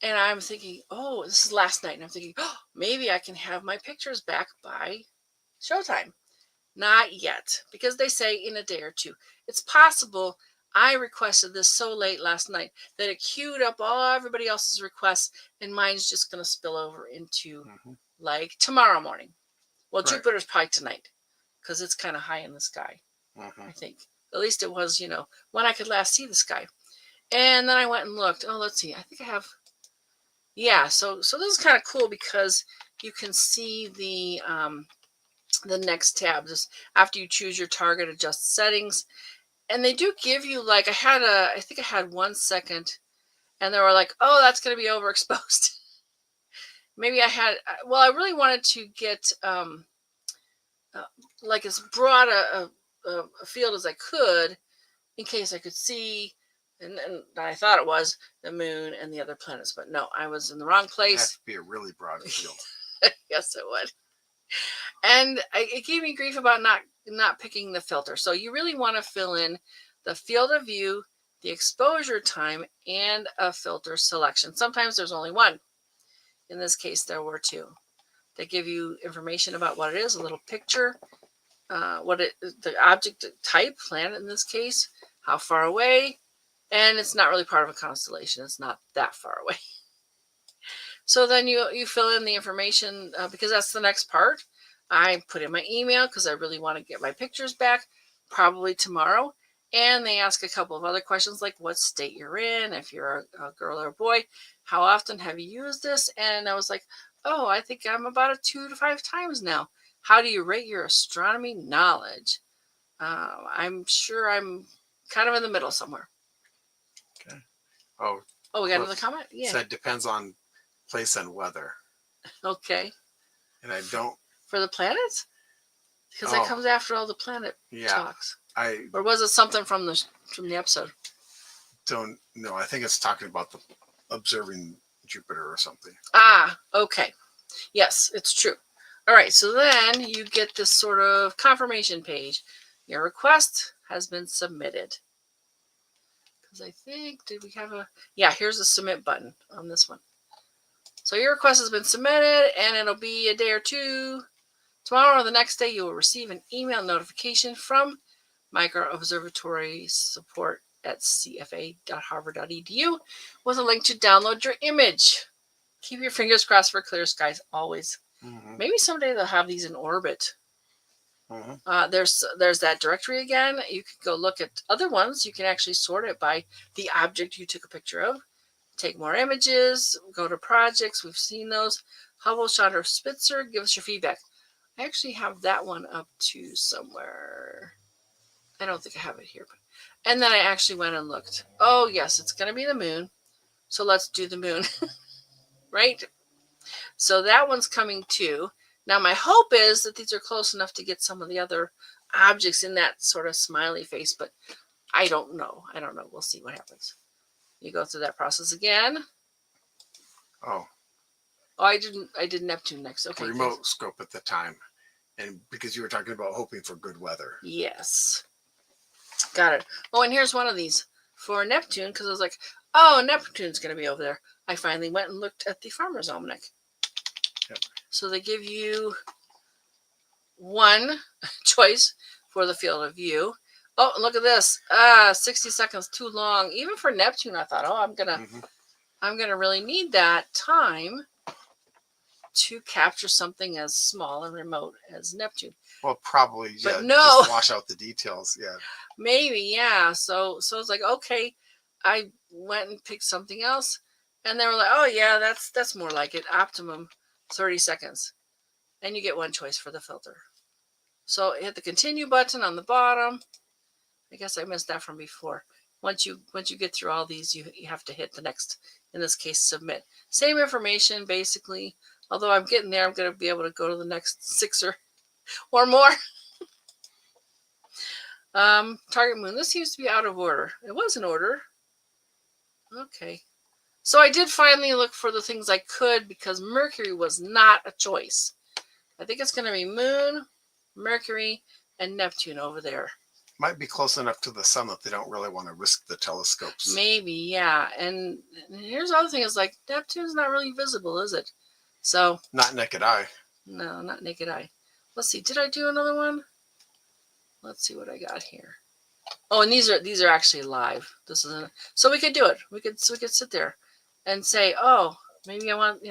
And I'm thinking, oh, this is last night. And I'm thinking, oh, maybe I can have my pictures back by showtime. Not yet, because they say in a day or two. It's possible I requested this so late last night that it queued up all everybody else's requests, and mine's just going to spill over into like tomorrow morning. Well, right. Jupiter's probably tonight because it's kind of high in the sky, I think. At least it was, when I could last see the sky. And then I went and looked. Oh, let's see. I think I have... Yeah, so this is kind of cool because you can see the next tab just after you choose your target, adjust settings, and they do give you I think I had 1 second, and they were like, oh, that's going to be overexposed. Maybe I really wanted to get as broad a field as I could in case I could see. And I thought it was the moon and the other planets, but no, I was in the wrong place. It has to be a really broad field. Yes, it would. And it gave me grief about not picking the filter. So you really want to fill in the field of view, the exposure time, and a filter selection. Sometimes there's only one. In this case, there were two. They give you information about what it is, a little picture, the object type, planet in this case, how far away. And it's not really part of a constellation. It's not that far away. So then you fill in the information because that's the next part. I put in my email because I really want to get my pictures back probably tomorrow. And they ask a couple of other questions like what state you're in, if you're a girl or a boy, how often have you used this? And I was like, oh, I think I'm about 2 to 5 times now. How do you rate your astronomy knowledge? I'm sure I'm kind of in the middle somewhere. Okay. Oh, we got another comment? Yeah. So it depends on place and weather. Okay. And I don't... For the planets? Because that comes after all the planet talks. Or was it something from the episode? Don't know. I think it's talking about the observing Jupiter or something. Ah, okay. Yes, it's true. All right, so then you get this sort of confirmation page. Your request has been submitted. Because I think, did we have here's a submit button on this one. So your request has been submitted, and it'll be a day or two. Tomorrow or the next day, you will receive an email notification from MicroObservatory support at cfa.harvard.edu with a link to download your image. Keep your fingers crossed for clear skies always. Mm-hmm. Maybe someday they'll have these in orbit. Mm-hmm. There's that directory again. You can go look at other ones. You can actually sort it by the object you took a picture of. Take more images. Go to projects. We've seen those. Hubble, Chandra, Spitzer. Give us your feedback. I actually have that one up to somewhere. I don't think I have it here. And then I actually went and looked. Oh, yes, it's going to be the moon. So let's do the moon. Right? So that one's coming too. Now, my hope is that these are close enough to get some of the other objects in that sort of smiley face, but I don't know. We'll see what happens. You go through that process again. Oh, I did Neptune next. Okay. Remote scope at the time. And because you were talking about hoping for good weather. Yes. Got it. Oh, and here's one of these for Neptune, because I was like, oh, Neptune's going to be over there. I finally went and looked at the Farmer's Almanac. Yep. So they give you one choice for the field of view. Oh, look at this. 60 seconds too long. Even for Neptune, I thought, oh, I'm gonna really need that time to capture something as small and remote as Neptune. Well, probably, yeah. But no. Just wash out the details, yeah. Maybe, yeah. So it's like, okay, I went and picked something else, and they were like, oh yeah, that's more like it. Optimum 30 seconds, and you get one choice for the filter. So hit the continue button on the bottom. I guess I missed that from before. Once you get through all these, you have to hit the next, in this case, submit. Same information, basically. Although I'm getting there, I'm going to be able to go to the next 6 or more. Target moon. This seems to be out of order. It was in order. Okay. So I did finally look for the things I could, because Mercury was not a choice. I think it's going to be Moon, Mercury, and Neptune over there. Might be close enough to the sun that they don't really want to risk the telescopes. Maybe, yeah. And here's the other thing: is like Neptune's not really visible, is it? So not naked eye. No, not naked eye. Let's see. Did I do another one? Let's see what I got here. Oh, and these are actually live. This is so we could do it. We could sit there and say, oh, maybe I want,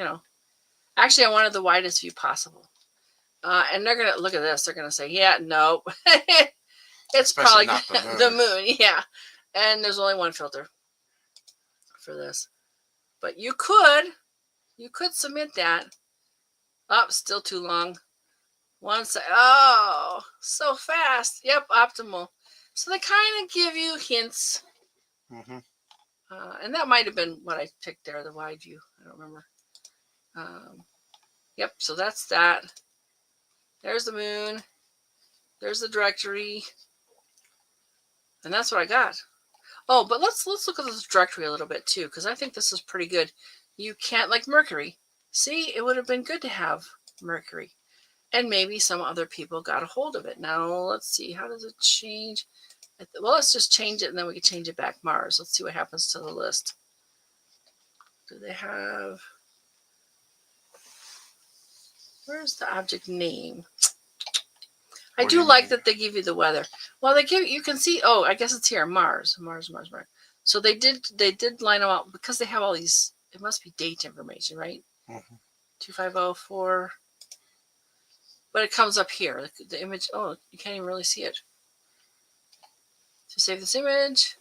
actually I wanted the widest view possible. And they're gonna look at this. They're gonna say, yeah, no. It's especially probably not the moon, yeah. And there's only one filter for this. But you could submit that. Oh, still too long. Oh, so fast. Yep, optimal. So they kind of give you hints. Mm-hmm. And that might have been what I picked there, the wide view. I don't remember. Yep, so that's that. There's the moon. There's the directory. And that's what I got. Oh, but let's look at this directory a little bit too, because I think this is pretty good. You can't, like Mercury. See, it would have been good to have Mercury. And maybe some other people got a hold of it. Now, let's see. How does it change? Well, let's just change it, and then we can change it back Mars. Let's see what happens to the list. Do they have... Where's the object name? I do like that they give you the weather. Well, they give you can see. Oh, I guess it's here. Mars. So they did line them out because they have all these. It must be date information, right? Mm-hmm. 2504. But it comes up here. The image. Oh, you can't even really see it. To save this image,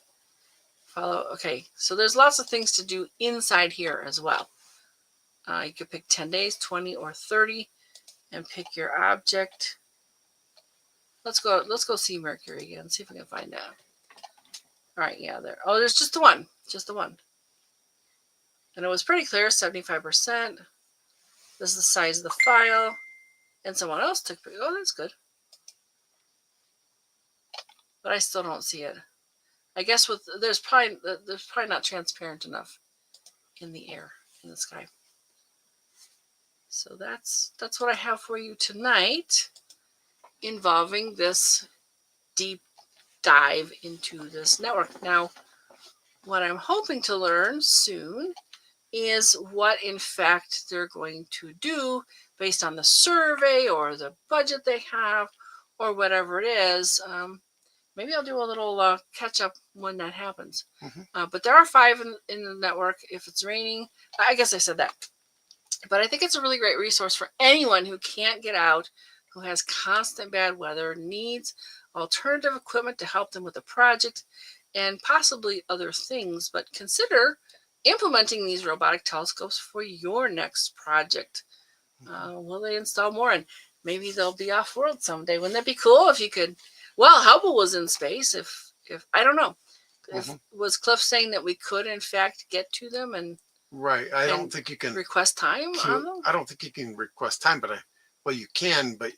follow. Okay, so there's lots of things to do inside here as well. You could pick 10 days, 20, or 30, and pick your object. Let's go see Mercury again. See if we can find out. All right, yeah, there. Oh, there's just the one. And it was pretty clear, 75%. This is the size of the file. And someone else took, oh, that's good. But I still don't see it. I guess there's probably not transparent enough in the air, in the sky. So that's what I have for you tonight, involving this deep dive into this network. Now, what I'm hoping to learn soon is what, in fact, they're going to do based on the survey or the budget they have or whatever it is. Maybe I'll do a little catch up when that happens. Mm-hmm. But there are 5 in the network. If it's raining, I guess I said that. But I think it's a really great resource for anyone who can't get out, who has constant bad weather, needs alternative equipment to help them with a project, and possibly other things. But consider implementing these robotic telescopes for your next project. Will they install more? And maybe they'll be off-world someday. Wouldn't that be cool if you could? Well, Hubble was in space. If I don't know. Mm-hmm. Was Cliff saying that we could, in fact, get to them and right? I don't think you can request time on them. I don't think you can request time, but Well, you can, but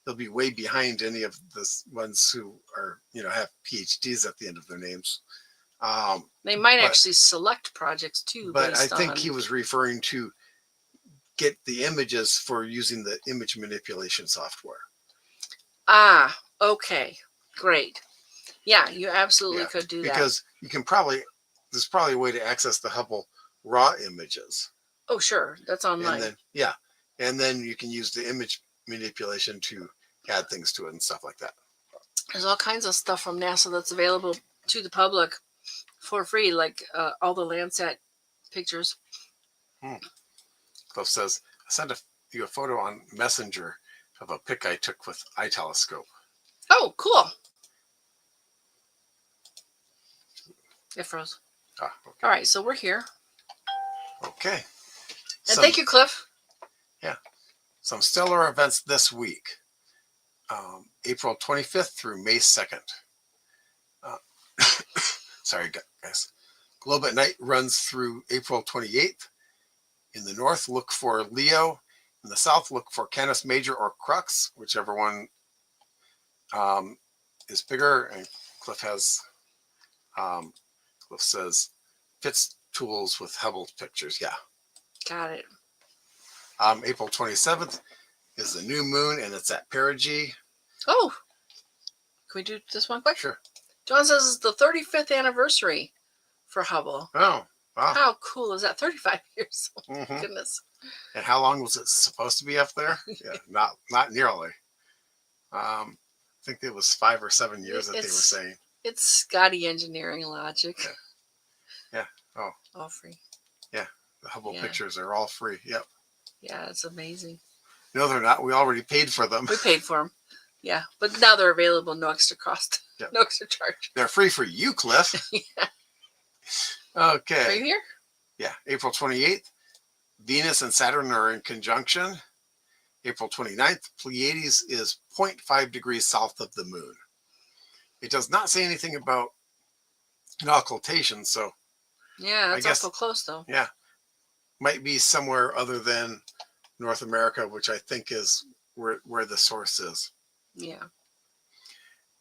they'll be way behind any of the ones who are, have PhDs at the end of their names. They might actually select projects too. But I think he was referring to get the images for using the image manipulation software. Ah, okay, great. Yeah, you absolutely could do that. Because you can there's probably a way to access the Hubble raw images. Oh, sure. That's online. And then you can use the image manipulation to add things to it and stuff like that. There's all kinds of stuff from NASA that's available to the public for free, like all the Landsat pictures. Cliff says, I sent you a photo on Messenger of a pic I took with iTelescope. Oh, cool. It froze. Okay. All right, so we're here. Okay. And thank you, Cliff. Yeah. Some stellar events this week. April 25th through May 2nd. Sorry, guys. Globe at night runs through April 28th. In the north, look for Leo. In the south, look for Canis Major or Crux, whichever one is bigger. And Cliff has, Cliff says, fits tools with Hubble pictures. Yeah. Got it. April 27th is the new moon, and it's at perigee. Oh, can we do this one quick? Sure. John says it's the 35th anniversary for Hubble. Oh, wow. How cool is that? 35 years. Oh, mm-hmm. Goodness. And how long was it supposed to be up there? Yeah, not nearly. I think it was 5 or 7 years that they were saying. It's Scotty engineering logic. Yeah. Oh. All free. Yeah. The Hubble pictures are all free. Yep. Yeah, it's amazing. No, they're not. We already paid for them. We paid for them. Yeah, but now they're available, no extra cost, no extra charge. They're free for you, Cliff. Yeah. Okay. Are you here? Yeah, April 28th, Venus and Saturn are in conjunction. April 29th, Pleiades is 0.5 degrees south of the moon. It does not say anything about an occultation, so... Yeah, that's awful close, though. Yeah. Might be somewhere other than North America, which I think is where the source is. Yeah.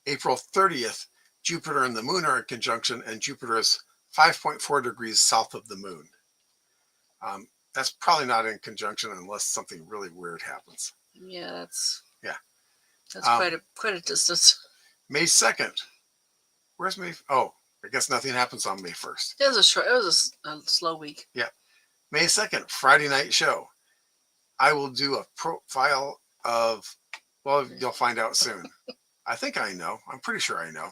April 30th, Jupiter and the moon are in conjunction, and Jupiter is 5.4 degrees south of the moon. That's probably not in conjunction unless something really weird happens. Yeah, that's quite a distance. May 2nd. Where's May? Oh, I guess nothing happens on May 1st. It was a slow week. Yeah. May 2nd, Friday night show. I will do a profile of, well, you'll find out soon. I think I know. I'm pretty sure I know.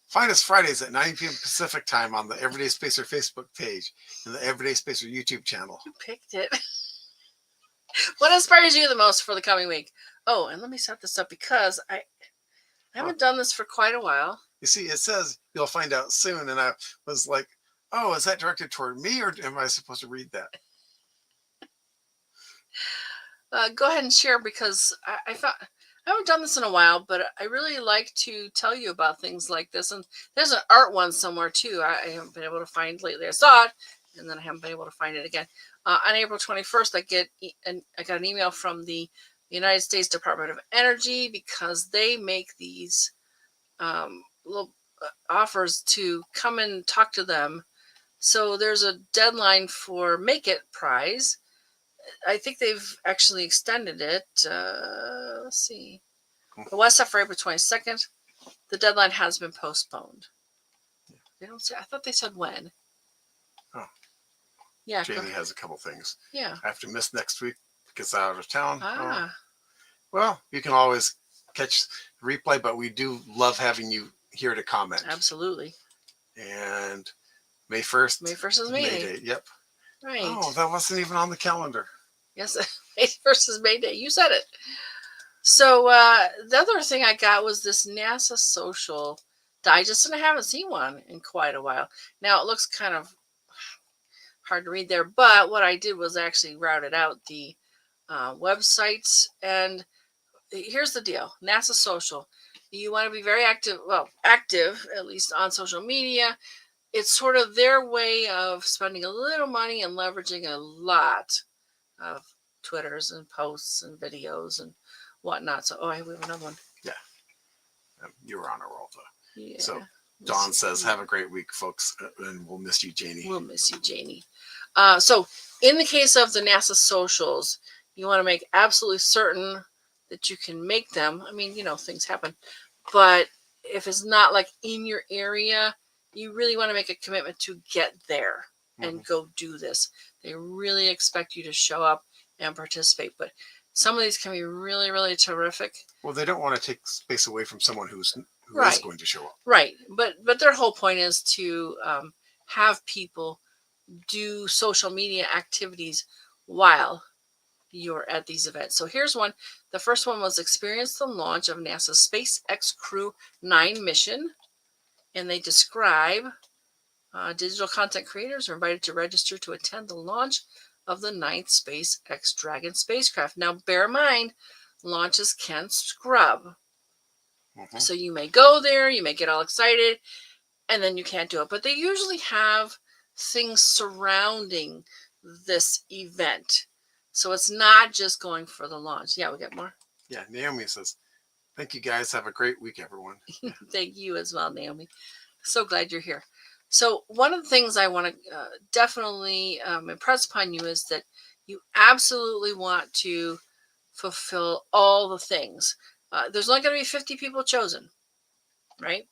Find us Fridays at 9 p.m. Pacific time on the Everyday Spacer Facebook page and the Everyday Spacer YouTube channel. You picked it. What inspires you the most for the coming week? Oh, and let me set this up because I haven't done this for quite a while. You see, it says you'll find out soon. And I was like, oh, is that directed toward me or am I supposed to read that? Go ahead and share because I haven't done this in a while, but I really like to tell you about things like this. And there's an art one somewhere too. I haven't been able to find lately. I saw it, and then I haven't been able to find it again. On April 21st, I got an email from the United States Department of Energy because they make these little offers to come and talk to them. So there's a deadline for Make It Prize. I think they've actually extended it. Let's see. The West for April 22nd. The deadline has been postponed. They don't say. I thought they said when. Oh. Yeah. Jamie has a couple things. Yeah. I have to miss next week because I'm out of town. Ah. Well, you can always catch the replay, but we do love having you here to comment. Absolutely. And May 1st. May 1st is May Day. Yep. Right. Oh, that wasn't even on the calendar. Yes, May 1st is May Day. You said it. So the other thing I got was this NASA Social Digest, and I haven't seen one in quite a while. Now, it looks kind of hard to read there, but what I did was actually routed out the websites, and here's the deal. NASA Social. You want to be very active, at least on social media. It's sort of their way of spending a little money and leveraging a lot of Twitters and posts and videos and whatnot. So, we have another one. Yeah. You were on a roll, though. Yeah. So, Dawn says, have a great week, folks, and we'll miss you, Janie. We'll miss you, Janie. So, in the case of the NASA socials, you want to make absolutely certain that you can make them. I mean, things happen. But if it's not like in your area, you really want to make a commitment to get there and go do this. They really expect you to show up and participate. But some of these can be really, really terrific. Well, they don't want to take space away from someone who is going to show up. Right. But their whole point is to have people do social media activities while you're at these events. So here's one. The first one was experience the launch of NASA's SpaceX Crew 9 mission. And they describe digital content creators are invited to register to attend the launch of the 9th SpaceX Dragon spacecraft. Now, bear in mind, launches can scrub. So you may go there, you may get all excited, and then you can't do it. But they usually have things surrounding this event. So it's not just going for the launch. Yeah, we got more. Yeah, Naomi says, thank you guys. Have a great week, everyone. Yeah. Thank you as well, Naomi. So glad you're here. So one of the things I want to definitely impress upon you is that you absolutely want to fulfill all the things. There's only going to be 50 people chosen, right?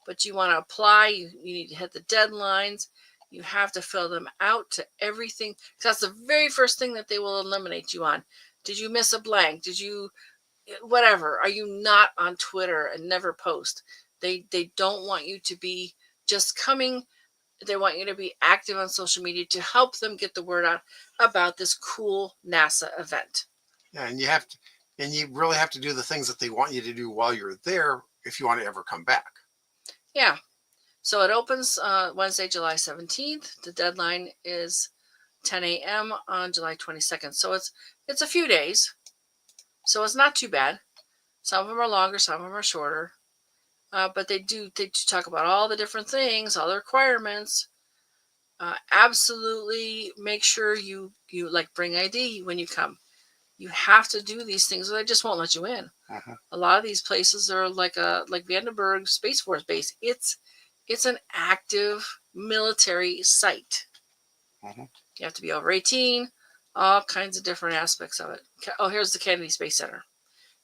But you want to apply. You need to hit the deadlines. You have to fill them out to everything. That's the very first thing that they will eliminate you on. Did you miss a blank? Did you, whatever? Are you not on Twitter and never post? They don't want you to be just coming. They want you to be active on social media to help them get the word out about this cool NASA event. Yeah, and you really have to do the things that they want you to do while you're there if you want to ever come back. Yeah. So it opens Wednesday, July 17th. The deadline is 10 a.m. on July 22nd. So it's a few days. So it's not too bad. Some of them are longer, some of them are shorter. But they do talk about all the different things, all the requirements. Absolutely make sure you like bring ID when you come. You have to do these things, or they just won't let you in. A lot of these places are like Vandenberg Space Force Base. It's an active military site. You have to be over 18, all kinds of different aspects of it. Oh, here's the Kennedy Space Center.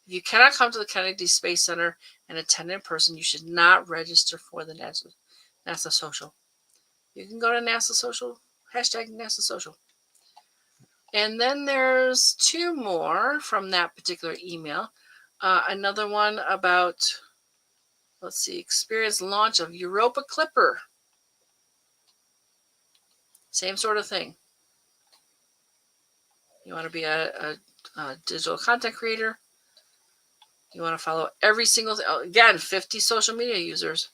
If you cannot come to the Kennedy Space Center and attend in person, you should not register for the NASA Social. You can go to NASA Social, hashtag NASA Social. And then there's two more from that particular email. Another one about, let's see, experience launch of Europa Clipper. Same sort of thing. You want to be a digital content creator. You want to follow every single thing. Again, 50 social media users.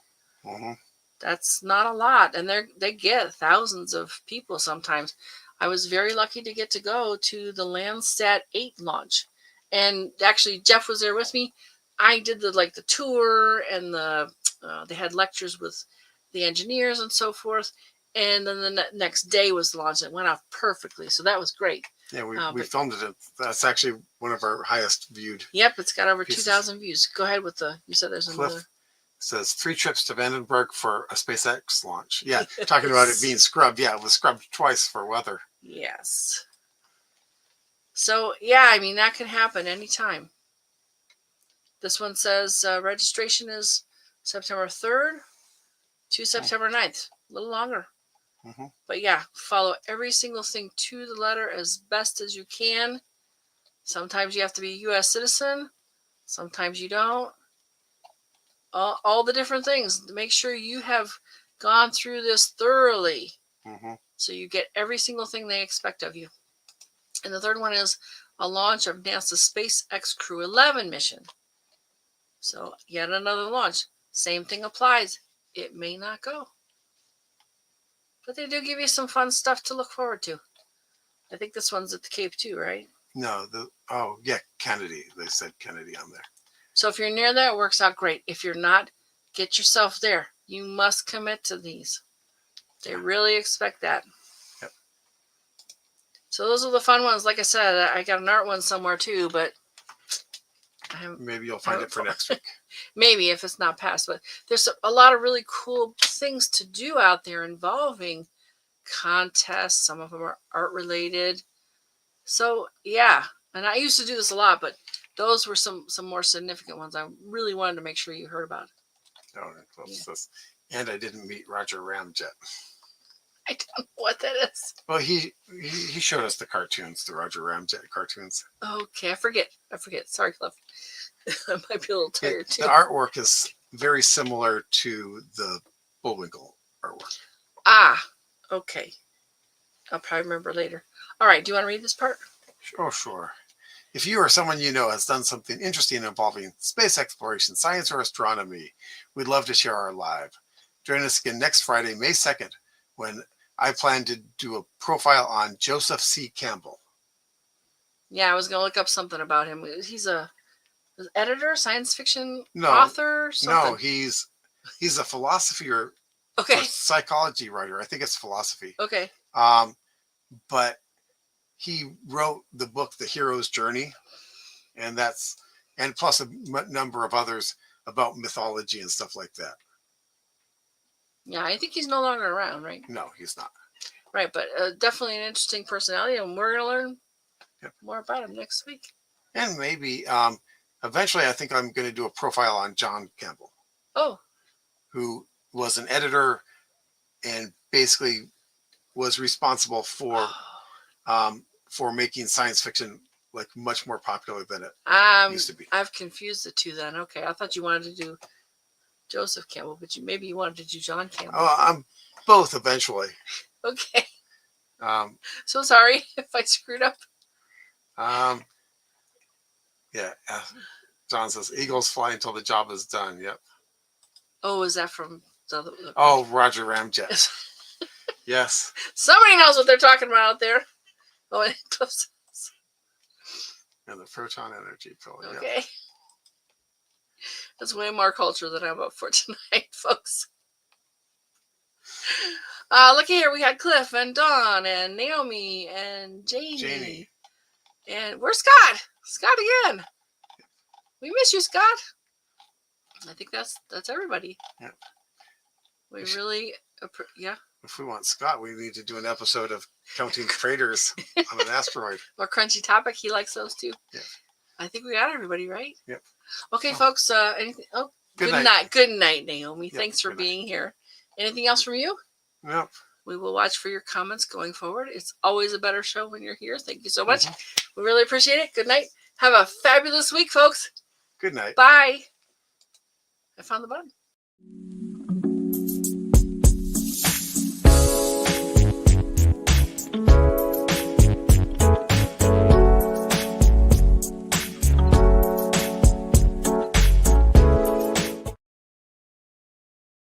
That's not a lot. And they get thousands of people sometimes. I was very lucky to get to go to the Landsat 8 launch. And actually, Jeff was there with me. I did the tour, and they had lectures with the engineers and so forth. And then the next day was the launch. It went off perfectly. So that was great. Yeah, we filmed it. That's actually one of our highest viewed. Yep, it's got over 2,000 views. Go ahead with you said there's another. Cliff says 3 trips to Vandenberg for a SpaceX launch. Yeah, talking about it being scrubbed. Yeah, it was scrubbed twice for weather. Yes. So, yeah, I mean, that can happen anytime. This one says registration is September 3rd to September 9th. A little longer. But yeah, follow every single thing to the letter as best as you can. Sometimes you have to be a U.S. citizen. Sometimes you don't. All the different things. Make sure you have gone through this thoroughly. So you get every single thing they expect of you. And the third one is a launch of NASA's SpaceX Crew 11 mission. So yet another launch. Same thing applies. It may not go. But they do give you some fun stuff to look forward to. I think this one's at the Cape too, right? No, Kennedy. They said Kennedy on there. So if you're near that, it works out great. If you're not, get yourself there. You must commit to these. They really expect that. Yep. So those are the fun ones. Like I said, I got an art one somewhere too, but maybe you'll find it for next week. Maybe if it's not passed. But there's a lot of really cool things to do out there involving contests. Some of them are art related. So yeah, and I used to do this a lot, but those were some more significant ones. I really wanted to make sure you heard about it. Oh, yeah. And I didn't meet Roger Ramjet. I don't know what that is. Well, he showed us the cartoons, the Roger Ramjet cartoons. Okay, I forget. Sorry, Cliff. I might be a little tired too. The artwork is very similar to the Bullwinkle artwork. Ah, okay. I'll probably remember later. All right, do you want to read this part? Oh, sure. If you or someone you know has done something interesting involving space exploration, science, or astronomy, we'd love to share our live. Join us again next Friday, May 2nd, when I plan to do a profile on Joseph C. Campbell. Yeah, I was going to look up something about him. He's an editor, science fiction author, something. No, he's a philosophy or psychology writer. I think it's philosophy. Okay. But he wrote the book The Hero's Journey, and plus a number of others about mythology and stuff like that. Yeah, I think he's no longer around, right? No, he's not. Right, but definitely an interesting personality, and we're going to learn more about him next week. And maybe eventually I think I'm going to do a profile on John Campbell. Oh. Who was an editor and basically was responsible for making science fiction like much more popular than it used to be. I've confused the two then. Okay, I thought you wanted to do Joseph Campbell, but maybe you wanted to do John Campbell. Oh, I'm both eventually. Okay. So sorry if I screwed up. Yeah. John says, "Eagles fly until the job is done." Yep. Oh, is that from the Roger Ramjet. Yes. Somebody knows what they're talking about out there. Oh, and the proton energy pill. Okay. Yep. That's way more culture than I'm up for tonight, folks. Looky here, we had Cliff and Dawn and Naomi and Janie. And where's Scott? Scott again. We miss you, Scott. I think that's everybody. Yep. We really, yeah. If we want Scott, we need to do an episode of counting craters on an asteroid. Or Crunchy Topic. He likes those too. Yeah. I think we got everybody, right? Yep. Okay, folks. Anything? Oh, good night. Good night, Naomi. Yep. Thanks for being here. Anything else from you? Nope. We will watch for your comments going forward. It's always a better show when you're here. Thank you so much. We really appreciate it. Good night. Have a fabulous week, folks. Good night. Bye. I found the button.